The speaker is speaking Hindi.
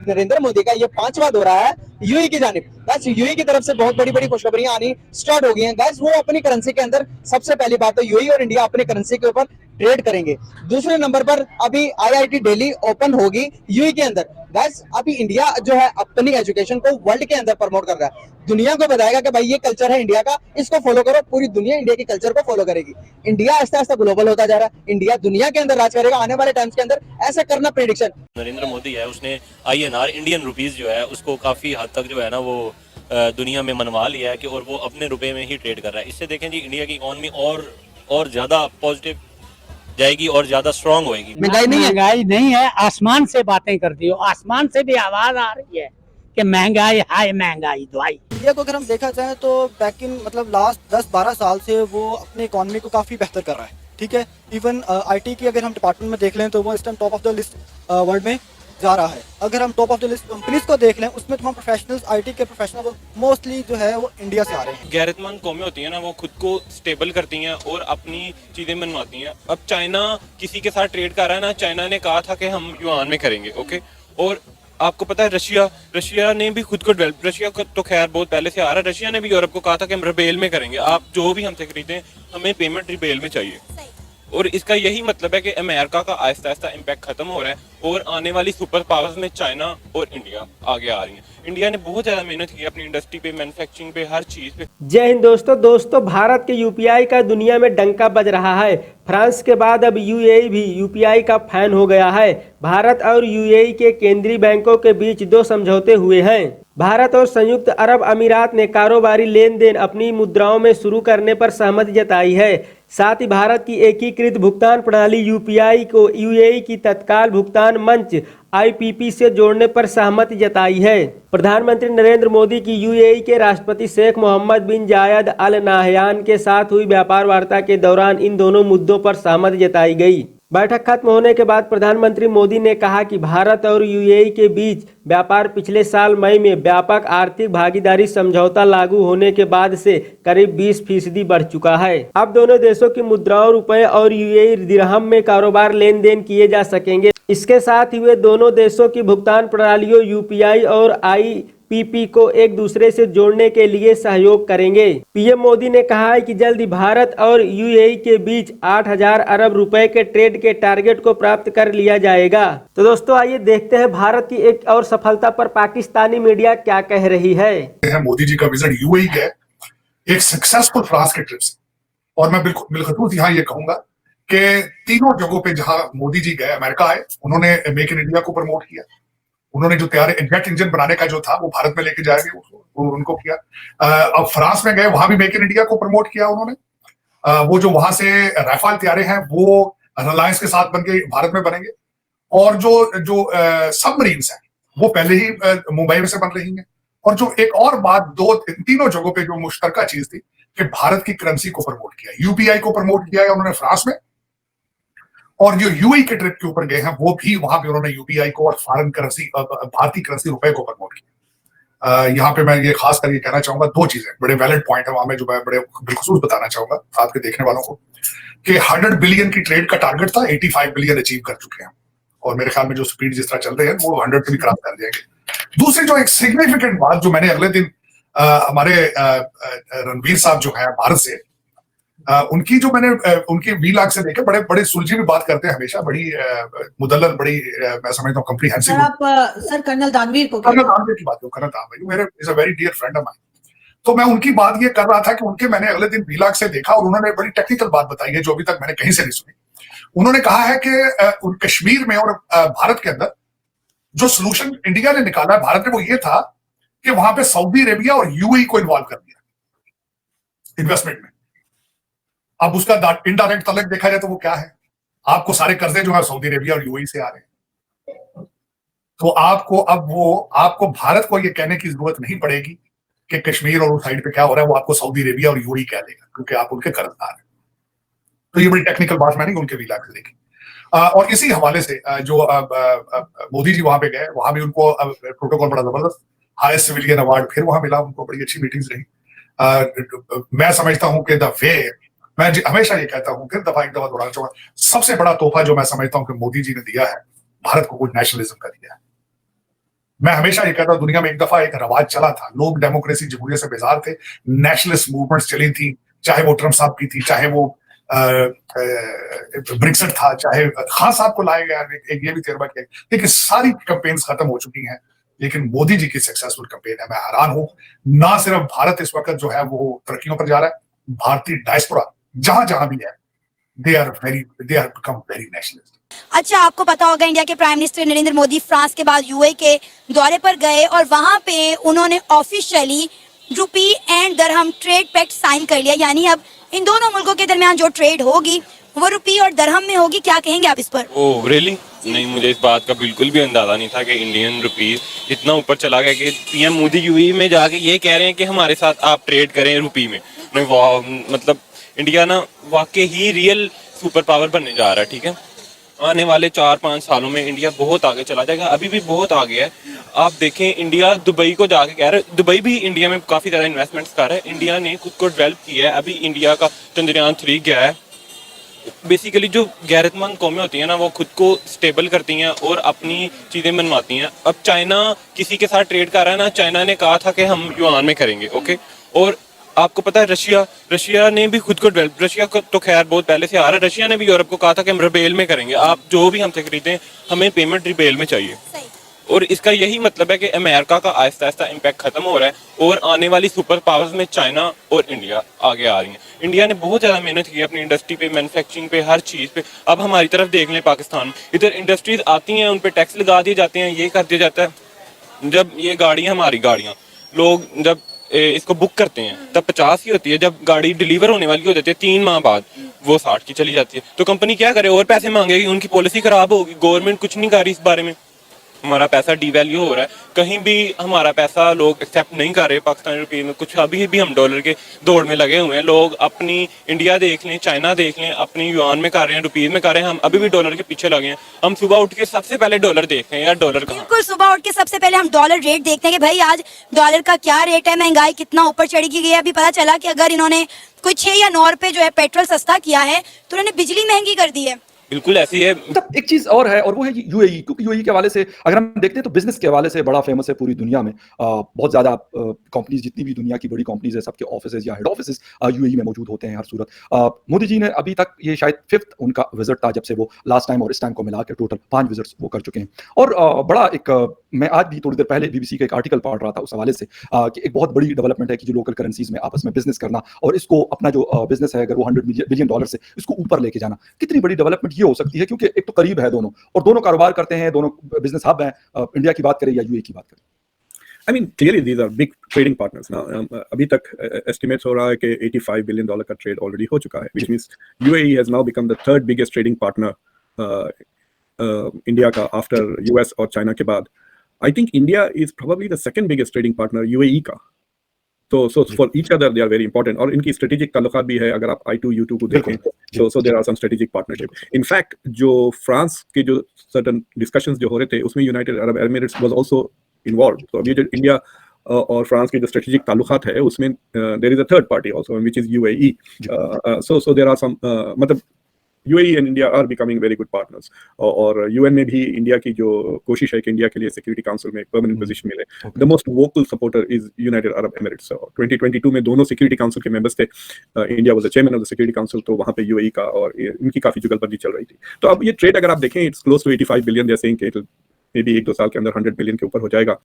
नरेंद्र मोदी का ये 5वां दौरा है यूएई की जानिब। बस यूएई की तरफ से बहुत बड़ी बड़ी खुशखबरियां आनी स्टार्ट हो गई हैं। गैस वो अपनी करेंसी के अंदर सबसे पहली बात तो यूएई और इंडिया अपनी करेंसी के ऊपर ट्रेड करेंगे। दूसरे नंबर पर अभी आईआईटी दिल्ली ओपन होगी यूएई के अंदर। गैस अभी इंडिया जो है अपनी एजुकेशन को वर्ल्ड के अंदर प्रमोट कर रहा है, दुनिया को बताएगा कि भाई ये कल्चर है इंडिया का, इसको फॉलो करो। पूरी दुनिया इंडिया के कल्चर को फॉलो करेगी। इंडिया आस्ते आस्ते ग्लोबल होता जा रहा है, इंडिया दुनिया के अंदर राज करेगा आने वाले टाइम्स के अंदर, ऐसा करना प्रेडिक्शन। नरेंद्र मोदी है उसने आईएनआर इंडियन रुपीस जो है उसको काफ़ी हद तक जो है ना वो दुनिया में मनवा लिया है कि और वो अपने रुपए में ही ट्रेड कर रहा है। इससे देखें जी इंडिया की इकॉनमी और ज़्यादा पॉजिटिव जाएगी और ज़्यादा स्ट्रांग होएगी। महंगाई नहीं है, आसमान से बातें करती हो, आसमान से भी आवाज आ रही है कि महंगाई हाय महंगाई दवाई। इंडिया को अगर हम देखा जाए तो बैक इन मतलब लास्ट 10-12 साल से वो अपनी इकॉनमी को काफ़ी बेहतर कर रहा है। ठीक है, इवन आईटी की अगर हम डिपार्टमेंट में देख लें तो वो इस time top of the list world में जा रहा है। अगर हम top of the list companies को देख लें उसमें तमाम प्रोफेशनल्स आईटी के प्रोफेशनल मोस्टली जो है वो इंडिया से आ रहे हैं। गैरतमंद कौमें होती हैं ना, वो खुद को स्टेबल करती हैं और अपनी चीज़ें मनवाती हैं। अब चाइना किसी के साथ ट्रेड कर रहा है ना, चाइना ने कहा था कि हम युआन में करेंगे, ओके। और आपको पता है रशिया ने भी खुद को डेवलप, रशिया को तो खैर बहुत पहले से आ रहा है, रशिया ने भी यूरोप को कहा था कि हम रिबेल में करेंगे, आप जो भी हमसे खरीदें हमें पेमेंट रिबेल में चाहिए। और इसका यही मतलब है कि अमेरिका का आहिस्ता आहिस्ता इम्पैक्ट खत्म हो रहा है और आने वाली सुपर पावर्स में चाइना और इंडिया आगे आ रही हैं। इंडिया ने बहुत ज़्यादा मेहनत की अपनी इंडस्ट्री पे, मैन्युफैक्चरिंग पे, हर चीज़ पे। जय हिंद दोस्तों भारत के यूपीआई का दुनिया में डंका बज रहा है। फ्रांस के बाद अब यूएई भी यूपीआई का फैन हो गया है। भारत और यूएई के केंद्रीय बैंकों के बीच 2 समझौते हुए हैं। भारत और संयुक्त अरब अमीरात ने कारोबारी लेन देन अपनी मुद्राओं में शुरू करने पर सहमति जताई है। साथ ही भारत की एकीकृत भुगतान प्रणाली यूपीआई को यूएई की तत्काल भुगतान मंच आईपीपी से जोड़ने पर सहमति जताई है। प्रधानमंत्री नरेंद्र मोदी की यूएई के राष्ट्रपति शेख मोहम्मद बिन जायद अल नाहयान के साथ हुई व्यापार वार्ता के दौरान इन दोनों मुद्दों पर सहमति जताई गई। बैठक खत्म होने के बाद प्रधानमंत्री मोदी ने कहा कि भारत और यूएई के बीच व्यापार पिछले साल मई में व्यापक आर्थिक भागीदारी समझौता लागू होने के बाद से करीब 20% बढ़ चुका है। अब दोनों देशों की मुद्राओं, रुपए और यूएई दिरहम में कारोबार लेन देन किए जा सकेंगे। इसके साथ ही वे दोनों देशों की भुगतान प्रणालियों यूपीआई और आईपीपी को एक दूसरे से जोड़ने के लिए सहयोग करेंगे। पीएम मोदी ने कहा है कि जल्द ही भारत और यूएई के बीच 8,000 अरब रुपए के ट्रेड के टारगेट को प्राप्त कर लिया जाएगा। तो दोस्तों आइए देखते हैं भारत की एक और सफलता पर पाकिस्तानी मीडिया क्या कह रही है। मोदी जी का विजिट यूएई है एक सक्सेसफुल फ्रांस के ट्रिप से, और मैं बिलखसूस यहाँ ये कहूंगा कि तीनों जगहों पे जहां मोदी जी गए, अमेरिका आए, उन्होंने मेक इन इंडिया को प्रमोट किया। उन्होंने जो तैयार जेट इंजन बनाने का जो था वो भारत में लेके जाएंगे वो उनको किया। अब फ्रांस में गए, वहां भी मेक इन इंडिया को प्रमोट किया उन्होंने। वो जो वहां से राफेल तैयारे हैं वो रिलायंस के साथ बनके भारत में बनेंगे, और जो सबमरीन्स हैं वो पहले ही मुंबई में से बन रही हैं। और जो एक और बात, तीनों जगहों पे जो मुश्तरका चीज थी कि भारत की करेंसी को प्रमोट किया, यूपीआई को प्रमोट किया है उन्होंने फ्रांस में, और जो यूएई के ट्रिप के ऊपर गए हैं वो भी वहां पे उन्होंने यूपीआई को और फॉरेन करेंसी, भारतीय करेंसी रुपए को प्रमोट किया। यहाँ पे मैं ये खास करके कहना चाहूंगा 2 चीजें बड़े वैलिड पॉइंट है वहां में, जो मैं बड़े बिलखसूस बताना चाहूंगा आपके देखने वालों को, कि 100 बिलियन की ट्रेड का टारगेट था, 85 बिलियन अचीव कर चुके हैं, और मेरे ख्याल में जो स्पीड जिस तरह चल रहे हैं वो 100 से भी क्रॉस कर जाएंगे। दूसरी जो एक सिग्निफिकेंट बात जो मैंने अगले दिन हमारे रणवीर साहब जो है भारत से, उनकी जो मैंने उनके वीलॉग से देखे, बड़े बड़े सुलझी भी बात करते हैं हमेशा, बड़ी मुदल्लल, बड़ी मैं समझता हूँ कॉम्प्रिहेंसिव। सर कर्नल दानवीर की बात करूँ, कर्नल दानवीर मेरे is a very dear friend of mine. तो मैं उनकी बात ये कर रहा था कि उनके मैंने अगले दिन वीलॉग से देखा और उन्होंने बड़ी टेक्निकल बात बताई है जो अभी तक मैंने कहीं से नहीं सुनी। उन्होंने कहा है कि कश्मीर में और भारत के अंदर जो सोल्यूशन इंडिया ने निकाला है भारत ने, वो ये था कि वहां पे सऊदी अरेबिया और यूएई को इन्वॉल्व कर दिया इन्वेस्टमेंट में। अब उसका इनडायरेक्ट तलक देखा जाए तो वो क्या है, आपको सारे कर्जे जो है सऊदी अरेबिया और यूएई से आ रहे हैं। तो आपको भारत को ये कहने की जरूरत नहीं पड़ेगी कि कश्मीर और उस साइड पे क्या हो रहा है, वो आपको सऊदी अरेबिया और यूएई कह देगा, क्योंकि आप उनके कर्जदार हैं। तो ये बड़ी टेक्निकल बात मैंने उनके विलाग से देखी। और इसी हवाले से जो मोदी जी वहां पे गए, वहां भी उनको प्रोटोकॉल बड़ा जबरदस्त, हाईएस्ट सिविलियन अवार्ड फिर वहां मिला उनको, बड़ी अच्छी मीटिंग्स रही। मैं समझता हूं कि मैं हमेशा ये कहता हूं, फिर एक दफा दोहराना चाहूंगा, सबसे बड़ा तोहफा जो मैं समझता हूं कि मोदी जी ने दिया है भारत को, कुछ नेशनलिज्म का दिया है। मैं हमेशा ये कहता हूं, दुनिया में एक दफा एक रवाज चला था, लोग डेमोक्रेसी जमहूरियत से बेजार थे, नेशनलिस्ट मूवमेंट्स चली थी, चाहे वो ट्रम्प साहब की थी, चाहे वो ब्रेक्सिट था, चाहे खान साहब को लाया गया, एक ये भी तजर्बा किया। देखिए सारी कैंपेन्स खत्म हो चुकी हैं, लेकिन मोदी जी की सक्सेसफुल कैंपेन है। मैं हैरान हूं, ना सिर्फ भारत इस वक्त जो है वो तरक्कियों पर जा रहा है, भारतीय डायस्पोरा जहां जहां भी है, they are become very nationalist. अच्छा, आपको पता होगा इंडिया के prime minister Narendra Modi France के बाद यूएई के दौरे पर गए और वहां पे उन्होंने officially rupee and dirham trade pact sign कर लिया, यानी अब इन दोनों मुल्कों के दरमियान जो ट्रेड होगी वो रुपी और दरहम में होगी। क्या कहेंगे आप इस पर? Oh really? नहीं, मुझे इस बात का बिल्कुल भी अंदाजा नहीं था कि इंडियन रुपीस इतना ऊपर चला गया कि पीएम मोदी यूएई में जाके ये कह रहे हैं कि हमारे साथ आप ट्रेड करें रुपी में। नहीं, वाह, मतलब इंडिया ना वाकई ही रियल सुपर पावर बनने जा रहा है। ठीक है, आने वाले 4-5 सालों में इंडिया बहुत आगे चला जाएगा, अभी भी बहुत आगे है। आप देखें, इंडिया दुबई को जाके कह रहा है, दुबई भी इंडिया में काफ़ी ज़्यादा इन्वेस्टमेंट्स कर रहा है, इंडिया ने खुद को डेवलप किया है। अभी इंडिया का चंद्रयान 3 गया है। बेसिकली जो गैरतमंद कौमें होती हैं ना, वो खुद को स्टेबल करती हैं और अपनी चीज़ें मनवाती हैं। अब चाइना किसी के साथ ट्रेड कर रहा है ना, चाइना ने कहा था कि हम युआन में करेंगे, ओके। और आपको पता है रशिया ने भी खुद को डेवलप, रशिया को तो खैर बहुत पहले से आ रहा है, रशिया ने भी यूरोप को कहा था कि हम रुबेल में करेंगे, आप जो भी हमसे खरीदें हमें पेमेंट रुबेल में चाहिए। और इसका यही मतलब है कि अमेरिका का आहिस्ता आहिस्ता इम्पैक्ट खत्म हो रहा है और आने वाली सुपर पावर्स में चाइना और इंडिया आगे आ रही हैं। इंडिया ने बहुत ज़्यादा मेहनत की है अपनी इंडस्ट्री पे, मैन्युफैक्चरिंग पे, हर चीज़ पे। अब हमारी तरफ देख लें पाकिस्तान में, इधर इंडस्ट्रीज आती हैं, उन पर टैक्स लगा दिए जाते हैं, ये कर दिया जाता है। जब ये गाड़ियाँ, हमारी गाड़ियाँ, लोग जब इसको बुक करते हैं तब 50 ही होती है, जब गाड़ी डिलीवर होने वाली हो जाती है 3 माह बाद वो 60 की चली जाती है। तो कंपनी क्या करे, और पैसे मांगेगी, उनकी पॉलिसी खराब होगी, गवर्नमेंट कुछ नहीं कर रही इस बारे में। हमारा पैसा डिवैल्यू हो रहा है, कहीं भी हमारा पैसा लोग एक्सेप्ट नहीं कर रहे पाकिस्तानी रुपये में कुछ। अभी भी हम डॉलर के दौड़ में लगे हुए हैं। लोग अपनी इंडिया देख लें, चाइना देख लें, अपनी युआन में कर रहे हैं, रुपीज में कर रहे हैं, हम अभी भी डॉलर के पीछे लगे हैं। हम सुबह उठ के सबसे पहले डॉलर देखते हैं, यार डॉलर कहाँ। बिल्कुल, सुबह उठ के सबसे पहले हम डॉलर रेट देखते हैं कि भाई आज डॉलर का क्या रेट है, महंगाई कितना ऊपर चढ़ी गई है। अभी पता चला कि अगर इन्होंने कोई 6 या 9 रुपए जो है पेट्रोल सस्ता किया है तो उन्होंने बिजली महंगी कर दी है। बिल्कुल ऐसी है। मतलब एक चीज और है, और वो है यूएई, क्योंकि यूएई के हवाले से अगर हम देखते हैं तो बिजनेस के हवाले से बड़ा फेमस है पूरी दुनिया में। बहुत ज्यादा कंपनीज, जितनी भी दुनिया की बड़ी कंपनीज है, सबके ऑफिसेज या हेड ऑफिसेज यूएई में मौजूद होते हैं हर सूरत। मोदी जी ने अभी तक, ये शायद 5th उनका विजिट था जब से वो लास्ट टाइम और इस टाइम को मिला के टोटल 5 विजिट्स वो कर चुके हैं। और बड़ा एक, मैं आज भी थोड़ी देर पहले बीबीसी का एक आर्टिकल पढ़ रहा था उस हवाले से कि एक बहुत बड़ी डेवलपमेंट है कि जो लोकल करेंसीज में आपस में बिजनेस करना और इसको अपना जो बिजनेस है अगर वो $100 बिलियन से इसको ऊपर लेके जाना, कितनी बड़ी डेवलपमेंट ये हो सकती है, क्योंकि एक तो करीब है दोनों और दोनों कारोबार करते हैं, दोनों बिजनेस हब हैं। इंडिया की बात करें या यूएई की बात करें, I mean, clearly these are big trading partners now. अभी तक estimates हो रहा है कि $85 billion का ट्रेड ऑलरेडी हो चुका है, which means UAE has now become the 3rd biggest trading partner India का after US और चाइना के बाद. I think India is probably the 2nd biggest trading partner UAE का. So for each other they are very important. और इनकी strategic ताल्लुकात भी है, अगर आप I2U2 को देखें so there are some strategic partnership. In fact जो फ्रांस के जो certain discussions जो हो रहे थे उसमें United Arab Emirates was also involved. So अभी जो इंडिया और फ्रांस के जो strategic ताल्लुकात है उसमें there is a third party also which is UAE. So there are some मतलब UAE and India are becoming very good partners. और UN में भी इंडिया की जो कोशिश है कि इंडिया के लिए सिक्योरिटी काउंसिल में परमानेंट पोजीशन मिले, the most vocal supporter is United Arab Emirates. 2022 में दोनों सिक्योरिटी काउंसिल के मेंबर्स थे, India was the chairman of the security council, तो वहां पे UAE का और इनकी काफी जुगलबंदी चल रही थी। तो अब ये ट्रेड अगर आप देखें, इट्स क्लोज टू $85 बिलियन, जैसे कि मे बी 1-2 साल के अंदर $100 बिलियन के ऊपर हो जाएगा।